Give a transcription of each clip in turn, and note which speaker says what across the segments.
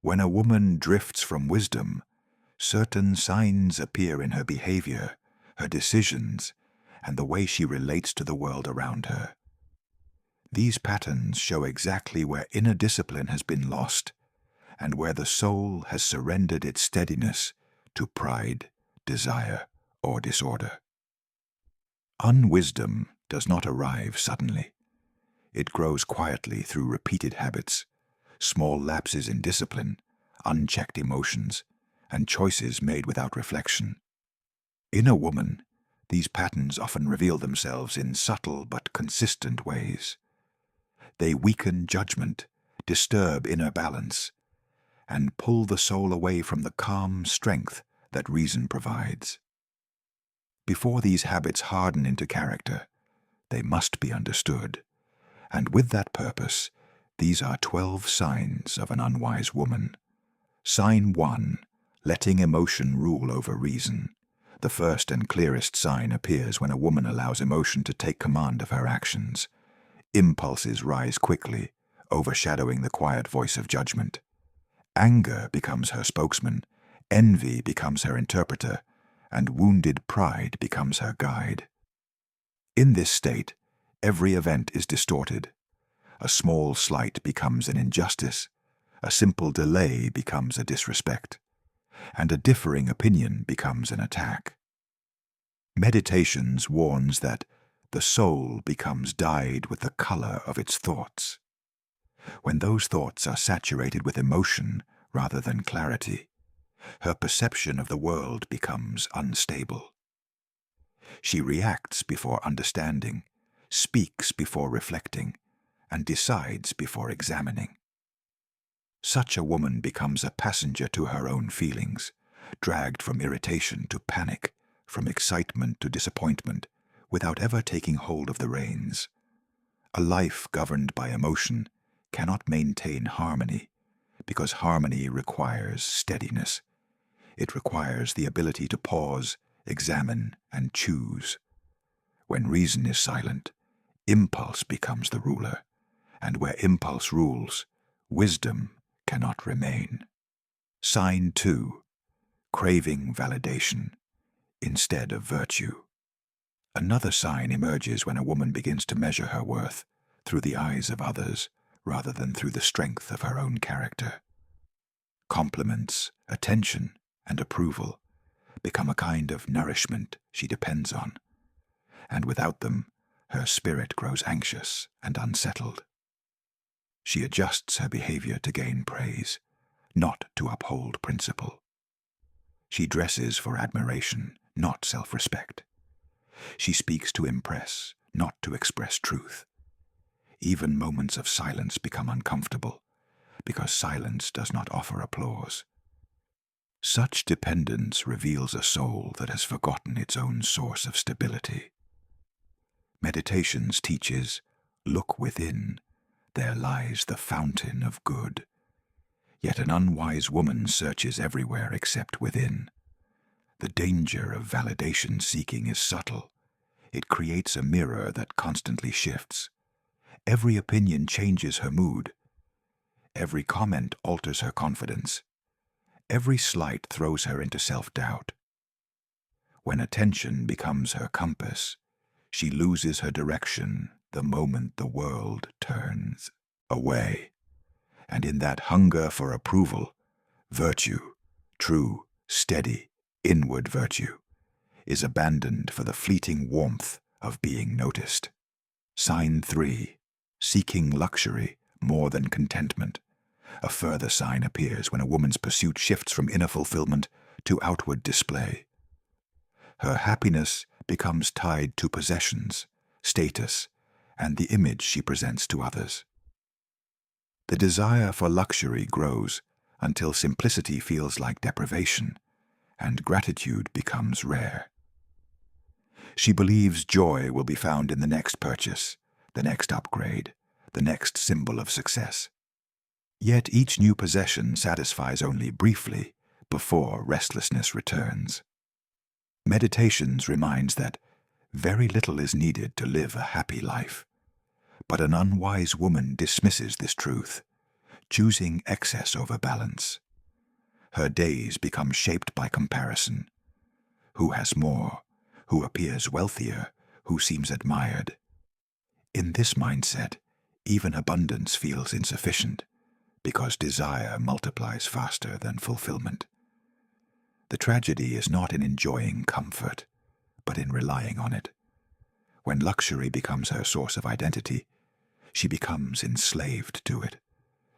Speaker 1: When a woman drifts from wisdom, certain signs appear in her behavior, her decisions, and the way she relates to the world around her. These patterns show exactly where inner discipline has been lost and where the soul has surrendered its steadiness to pride, desire, or disorder. Unwisdom does not arrive suddenly. It grows quietly through repeated habits, small lapses in discipline, unchecked emotions, and choices made without reflection. In a woman, these patterns often reveal themselves in subtle but consistent ways. They weaken judgment, disturb inner balance, and pull the soul away from the calm strength that reason provides. Before these habits harden into character, they must be understood, and with that purpose, these are 12 signs of an unwise woman. Sign 1, letting emotion rule over reason. The first and clearest sign appears when a woman allows emotion to take command of her actions. Impulses rise quickly, overshadowing the quiet voice of judgment. Anger becomes her spokesman, envy becomes her interpreter, and wounded pride becomes her guide. In this state, every event is distorted. A small slight becomes an injustice, a simple delay becomes a disrespect, and a differing opinion becomes an attack. Meditations warns that the soul becomes dyed with the color of its thoughts. When those thoughts are saturated with emotion rather than clarity, her perception of the world becomes unstable. She reacts before understanding, speaks before reflecting, and decides before examining. Such a woman becomes a passenger to her own feelings, dragged from irritation to panic, from excitement to disappointment, without ever taking hold of the reins. A life governed by emotion cannot maintain harmony, because harmony requires steadiness. It requires the ability to pause, examine, and choose. When reason is silent, impulse becomes the ruler, and where impulse rules, wisdom cannot remain. Sign 2, craving validation instead of virtue. Another sign emerges when a woman begins to measure her worth through the eyes of others rather than through the strength of her own character. Compliments, attention, and approval become a kind of nourishment she depends on, and without them, her spirit grows anxious and unsettled. She adjusts her behavior to gain praise, not to uphold principle. She dresses for admiration, not self-respect. She speaks to impress, not to express truth. Even moments of silence become uncomfortable, because silence does not offer applause. Such dependence reveals a soul that has forgotten its own source of stability. Meditations teaches, look within, there lies the fountain of good. Yet an unwise woman searches everywhere except within. The danger of validation seeking is subtle. It creates a mirror that constantly shifts. Every opinion changes her mood. Every comment alters her confidence. Every slight throws her into self-doubt. When attention becomes her compass, she loses her direction the moment the world turns away. And in that hunger for approval, virtue, true, steady, inward virtue, is abandoned for the fleeting warmth of being noticed. Sign 3, seeking luxury more than contentment. A further sign appears when a woman's pursuit shifts from inner fulfillment to outward display. Her happiness becomes tied to possessions, status, and the image she presents to others. The desire for luxury grows until simplicity feels like deprivation, and gratitude becomes rare. She believes joy will be found in the next purchase, the next upgrade, the next symbol of success. Yet each new possession satisfies only briefly before restlessness returns. Meditations reminds that very little is needed to live a happy life. But an unwise woman dismisses this truth. choosing excess over balance. Her days become shaped by comparison. Who has more? Who appears wealthier? Who seems admired? In this mindset, even abundance feels insufficient, because desire multiplies faster than fulfillment. The tragedy is not in enjoying comfort, but in relying on it. When luxury becomes her source of identity, she becomes enslaved to it,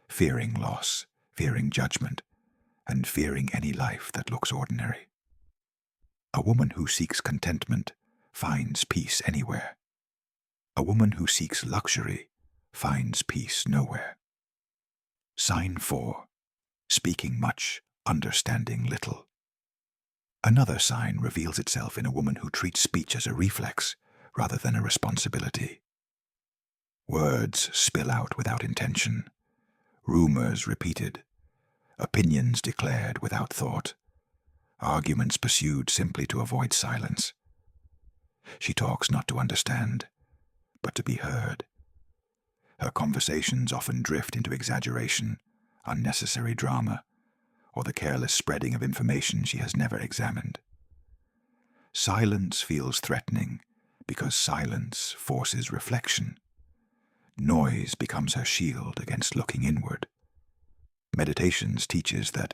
Speaker 1: fearing loss, fearing judgment, and fearing any life that looks ordinary. A woman who seeks contentment finds peace anywhere. A woman who seeks luxury finds peace nowhere. Sign 4. Speaking much, understanding little. Another sign reveals itself in a woman who treats speech as a reflex rather than a responsibility. Words spill out without intention, rumors repeated, opinions declared without thought, arguments pursued simply to avoid silence. She talks not to understand, but to be heard. Her conversations often drift into exaggeration, unnecessary drama, or the careless spreading of information she has never examined. Silence feels threatening because silence forces reflection. Noise becomes her shield against looking inward. Meditations teaches that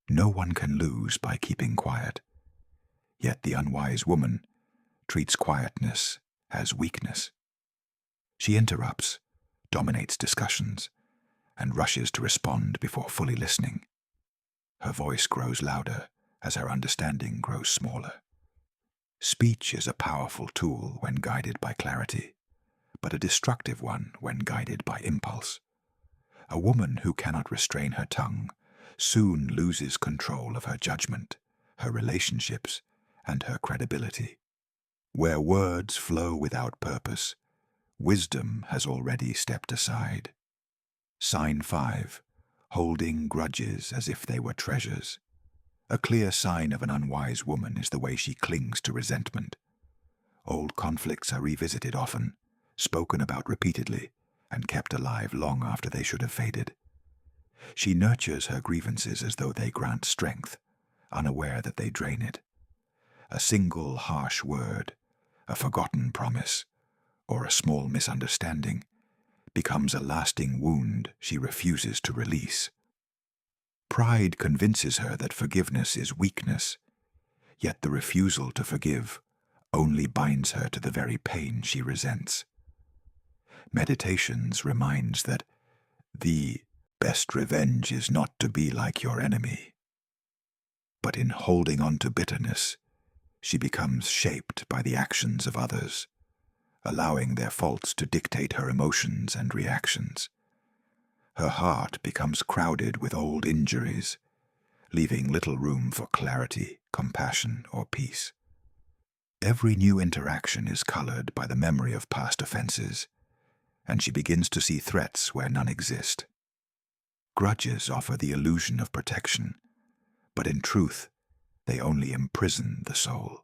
Speaker 1: no one can lose by keeping quiet, yet the unwise woman treats quietness as weakness. She interrupts, dominates discussions, and rushes to respond before fully listening. Her voice grows louder as her understanding grows smaller. Speech is a powerful tool when guided by clarity, but a destructive one when guided by impulse. A woman who cannot restrain her tongue soon loses control of her judgment, her relationships, and her credibility. Where words flow without purpose, wisdom has already stepped aside. Sign 5. Holding grudges as if they were treasures. A clear sign of an unwise woman is the way she clings to resentment. Old conflicts are revisited often, spoken about repeatedly, and kept alive long after they should have faded. She nurtures her grievances as though they grant strength, unaware that they drain it. A single harsh word, a forgotten promise, or a small misunderstanding becomes a lasting wound she refuses to release. Pride convinces her that forgiveness is weakness, yet the refusal to forgive only binds her to the very pain she resents. Meditations reminds that the best revenge is not to be like your enemy. But in holding on to bitterness, she becomes shaped by the actions of others, allowing their faults to dictate her emotions and reactions. Her heart becomes crowded with old injuries, leaving little room for clarity, compassion, or peace. Every new interaction is colored by the memory of past offenses, and she begins to see threats where none exist. Grudges offer the illusion of protection, but in truth, they only imprison the soul.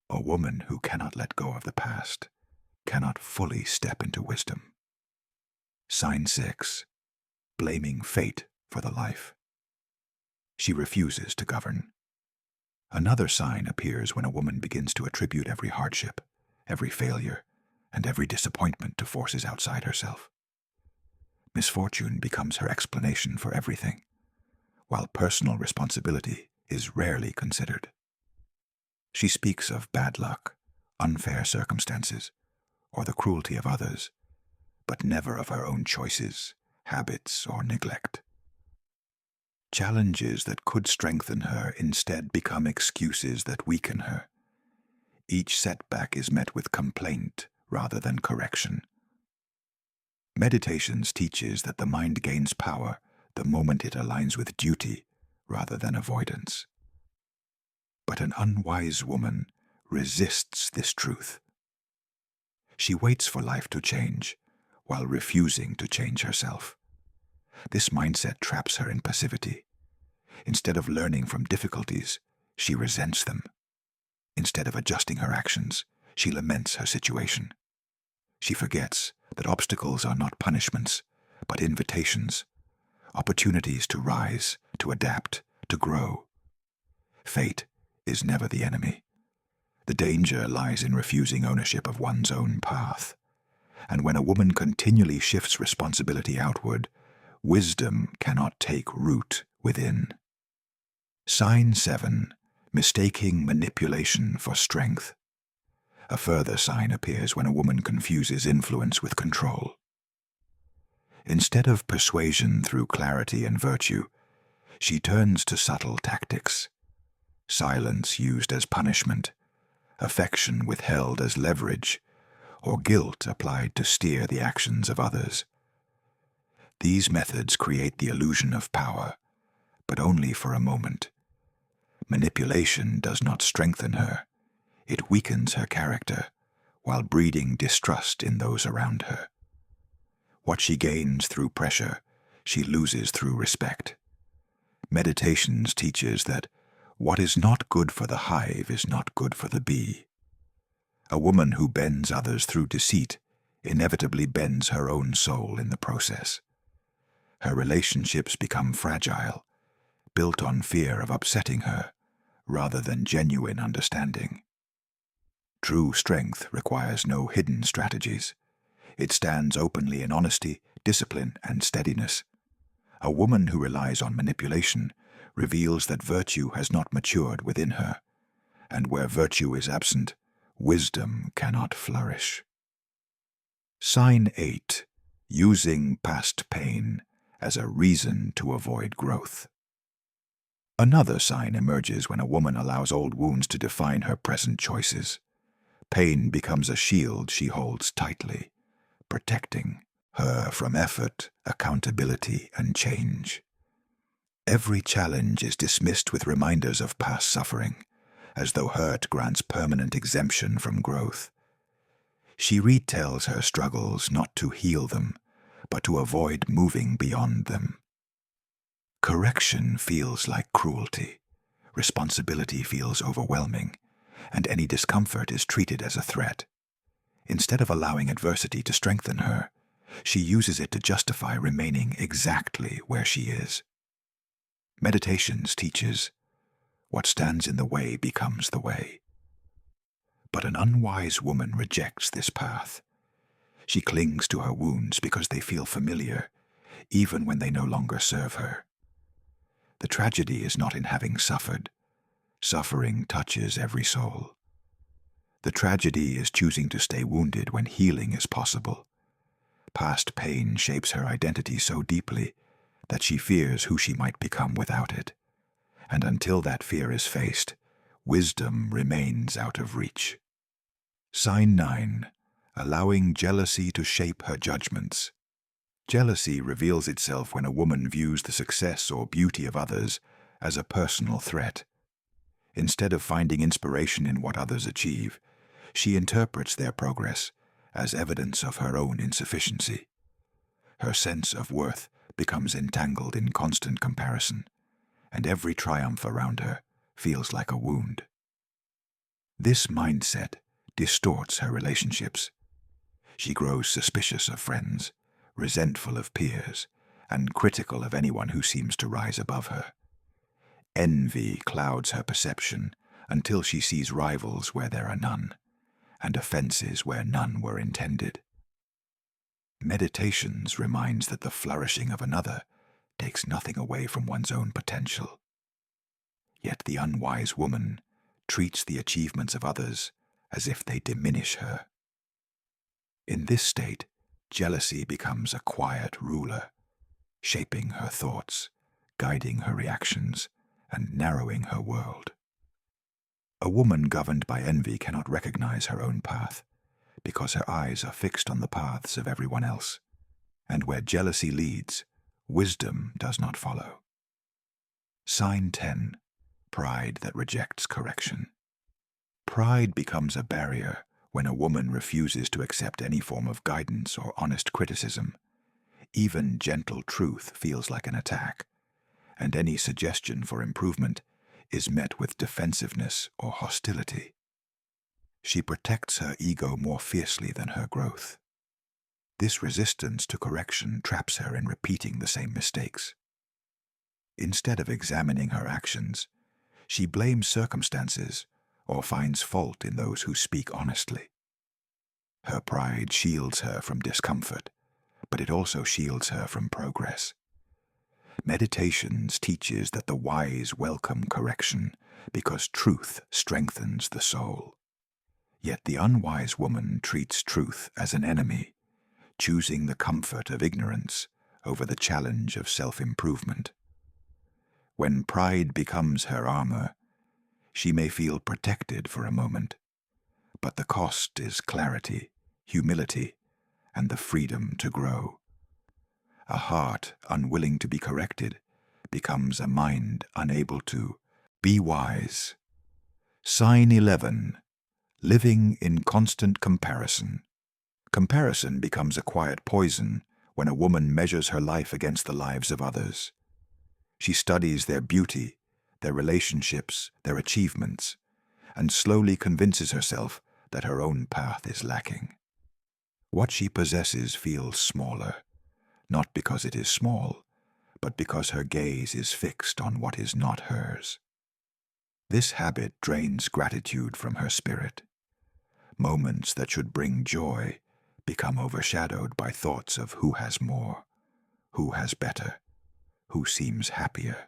Speaker 1: A woman who cannot let go of the past cannot fully step into wisdom. Sign 6. Blaming fate for the life. She refuses to govern. Another sign appears when a woman begins to attribute every hardship, every failure, and every disappointment to forces outside herself. Misfortune becomes her explanation for everything, while personal responsibility is rarely considered. She speaks of bad luck, unfair circumstances, or the cruelty of others, but never of her own choices, habits, or neglect. Challenges that could strengthen her instead become excuses that weaken her. Each setback is met with complaint rather than correction. Meditations teaches that the mind gains power the moment it aligns with duty rather than avoidance. But an unwise woman resists this truth. She waits for life to change while refusing to change herself. This mindset traps her in passivity. Instead of learning from difficulties, she resents them. Instead of adjusting her actions, she laments her situation. She forgets that obstacles are not punishments, but invitations, opportunities to rise, to adapt, to grow. Fate is never the enemy. The danger lies in refusing ownership of one's own path. And when a woman continually shifts responsibility outward, wisdom cannot take root within. Sign 7. Mistaking manipulation for strength. A further sign appears when a woman confuses influence with control. Instead of persuasion through clarity and virtue, she turns to subtle tactics. Silence used as punishment, affection withheld as leverage, or guilt applied to steer the actions of others. These methods create the illusion of power, but only for a moment. Manipulation does not strengthen her. It weakens her character, while breeding distrust in those around her. What she gains through pressure, she loses through respect. Meditations teaches that what is not good for the hive is not good for the bee. A woman who bends others through deceit inevitably bends her own soul in the process. Her relationships become fragile, built on fear of upsetting her, rather than genuine understanding. True strength requires no hidden strategies. It stands openly in honesty, discipline, and steadiness. A woman who relies on manipulation reveals that virtue has not matured within her, and where virtue is absent, wisdom cannot flourish. Sign 8. Using past pain as a reason to avoid growth. Another sign emerges when a woman allows old wounds to define her present choices. Pain becomes a shield she holds tightly, protecting her from effort, accountability, and change. Every challenge is dismissed with reminders of past suffering, as though hurt grants permanent exemption from growth. She retells her struggles not to heal them, but to avoid moving beyond them. Correction feels like cruelty. Responsibility feels overwhelming, and any discomfort is treated as a threat. Instead of allowing adversity to strengthen her, she uses it to justify remaining exactly where she is. Meditations teaches, what stands in the way becomes the way. But an unwise woman rejects this path. She clings to her wounds because they feel familiar, even when they no longer serve her. The tragedy is not in having suffered. Suffering touches every soul. The tragedy is choosing to stay wounded when healing is possible. Past pain shapes her identity so deeply that she fears who she might become without it. And until that fear is faced, wisdom remains out of reach. Sign 9. Allowing jealousy to shape her judgments. Jealousy reveals itself when a woman views the success or beauty of others as a personal threat. Instead of finding inspiration in what others achieve, she interprets their progress as evidence of her own insufficiency. Her sense of worth becomes entangled in constant comparison, and every triumph around her feels like a wound. This mindset distorts her relationships. She grows suspicious of friends, resentful of peers, and critical of anyone who seems to rise above her. Envy clouds her perception until she sees rivals where there are none, and offenses where none were intended. Meditations reminds that the flourishing of another takes nothing away from one's own potential. Yet the unwise woman treats the achievements of others as if they diminish her. In this state, jealousy becomes a quiet ruler, shaping her thoughts, guiding her reactions, and narrowing her world. A woman governed by envy cannot recognize her own path, because her eyes are fixed on the paths of everyone else, and where jealousy leads, wisdom does not follow. Sign 10. Pride that rejects correction. Pride becomes a barrier when a woman refuses to accept any form of guidance or honest criticism. Even gentle truth feels like an attack, and any suggestion for improvement is met with defensiveness or hostility. She protects her ego more fiercely than her growth. This resistance to correction traps her in repeating the same mistakes. Instead of examining her actions, she blames circumstances or finds fault in those who speak honestly. Her pride shields her from discomfort, but it also shields her from progress. Meditations teaches that the wise welcome correction because truth strengthens the soul. Yet the unwise woman treats truth as an enemy, choosing the comfort of ignorance over the challenge of self-improvement. When pride becomes her armor, she may feel protected for a moment, but the cost is clarity, humility, and the freedom to grow. A heart unwilling to be corrected becomes a mind unable to be wise. Sign 11. Living in constant comparison. Comparison becomes a quiet poison when a woman measures her life against the lives of others. She studies their beauty, their relationships, their achievements, and slowly convinces herself that her own path is lacking. What she possesses feels smaller, not because it is small, but because her gaze is fixed on what is not hers. This habit drains gratitude from her spirit. Moments that should bring joy become overshadowed by thoughts of who has more, who has better, who seems happier.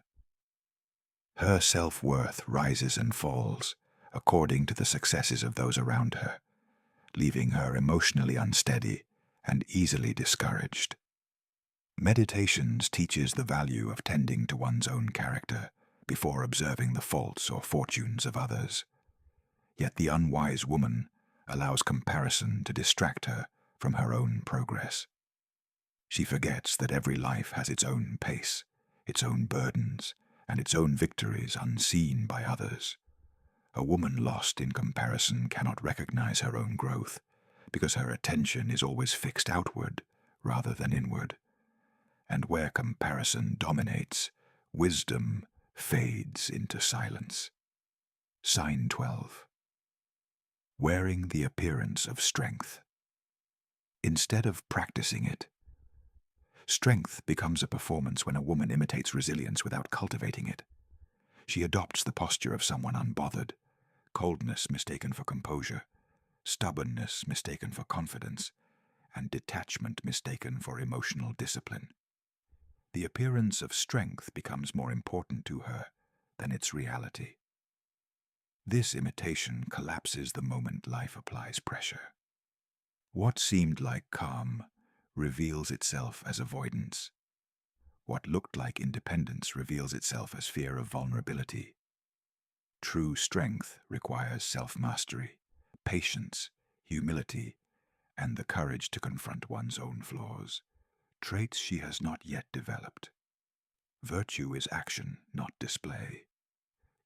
Speaker 1: Her self-worth rises and falls according to the successes of those around her, leaving her emotionally unsteady and easily discouraged. Meditations teaches the value of tending to one's own character before observing the faults or fortunes of others. Yet the unwise woman allows comparison to distract her from her own progress. She forgets that every life has its own pace, its own burdens, and its own victories unseen by others. A woman lost in comparison cannot recognize her own growth because her attention is always fixed outward rather than inward. And where comparison dominates, wisdom fades into silence. Sign 12. Wearing the appearance of strength. Instead of practicing it, strength becomes a performance when a woman imitates resilience without cultivating it. She adopts the posture of someone unbothered, coldness mistaken for composure, stubbornness mistaken for confidence, and detachment mistaken for emotional discipline. The appearance of strength becomes more important to her than its reality. This imitation collapses the moment life applies pressure. What seemed like calm reveals itself as avoidance. What looked like independence reveals itself as fear of vulnerability. True strength requires self-mastery, patience, humility, and the courage to confront one's own flaws, traits she has not yet developed. Virtue is action, not display.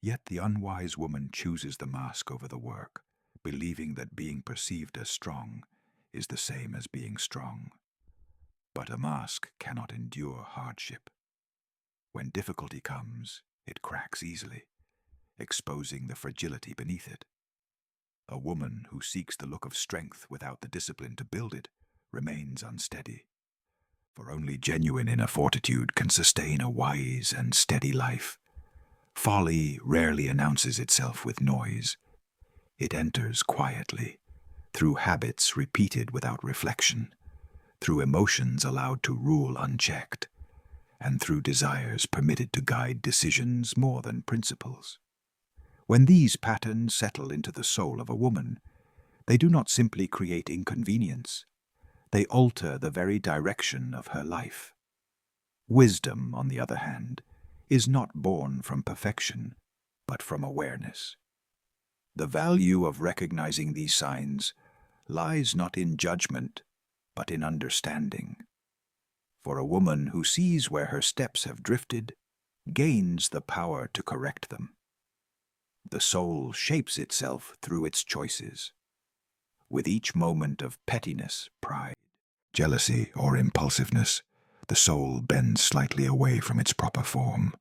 Speaker 1: Yet the unwise woman chooses the mask over the work, believing that being perceived as strong is the same as being strong. But a mask cannot endure hardship. When difficulty comes, it cracks easily, exposing the fragility beneath it. A woman who seeks the look of strength without the discipline to build it remains unsteady. For only genuine inner fortitude can sustain a wise and steady life. Folly rarely announces itself with noise. It enters quietly, through habits repeated without reflection, through emotions allowed to rule unchecked, and through desires permitted to guide decisions more than principles. When these patterns settle into the soul of a woman, they do not simply create inconvenience. They alter the very direction of her life. Wisdom, on the other hand, is not born from perfection, but from awareness. The value of recognizing these signs lies not in judgment, but in understanding. For a woman who sees where her steps have drifted gains the power to correct them. The soul shapes itself through its choices. With each moment of pettiness, pride, jealousy, or impulsiveness, the soul bends slightly away from its proper form.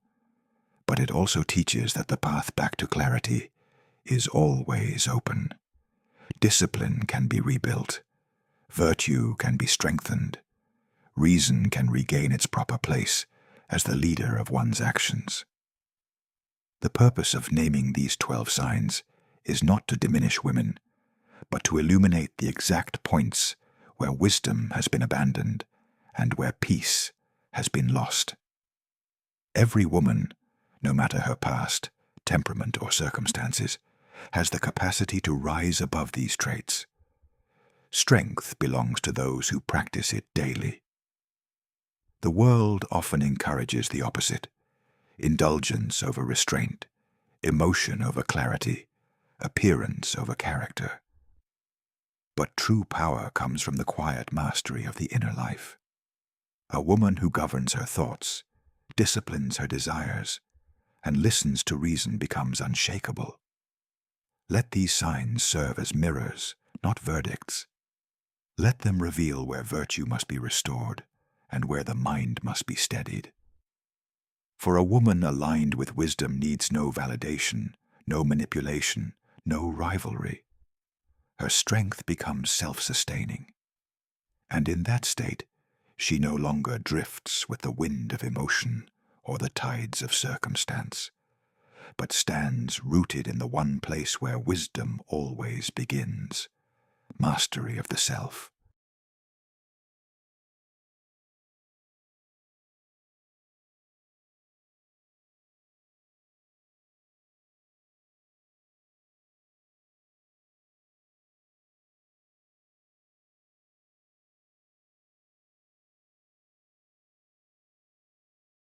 Speaker 1: But it also teaches that the path back to clarity is always open. Discipline can be rebuilt. Virtue can be strengthened. Reason can regain its proper place as the leader of one's actions. The purpose of naming these 12 signs is not to diminish women, but to illuminate the exact points where wisdom has been abandoned and where peace has been lost. Every woman, no matter her past, temperament, or circumstances, has the capacity to rise above these traits. Strength belongs to those who practice it daily. The world often encourages the opposite: indulgence over restraint, emotion over clarity, appearance over character. But true power comes from the quiet mastery of the inner life. A woman who governs her thoughts, disciplines her desires, and listens to reason becomes unshakable. Let these signs serve as mirrors, not verdicts. Let them reveal where virtue must be restored and where the mind must be steadied. For a woman aligned with wisdom needs no validation, no manipulation, no rivalry. Her strength becomes self-sustaining. And in that state, she no longer drifts with the wind of emotion or the tides of circumstance, but stands rooted in the one place where wisdom always begins: mastery of the self.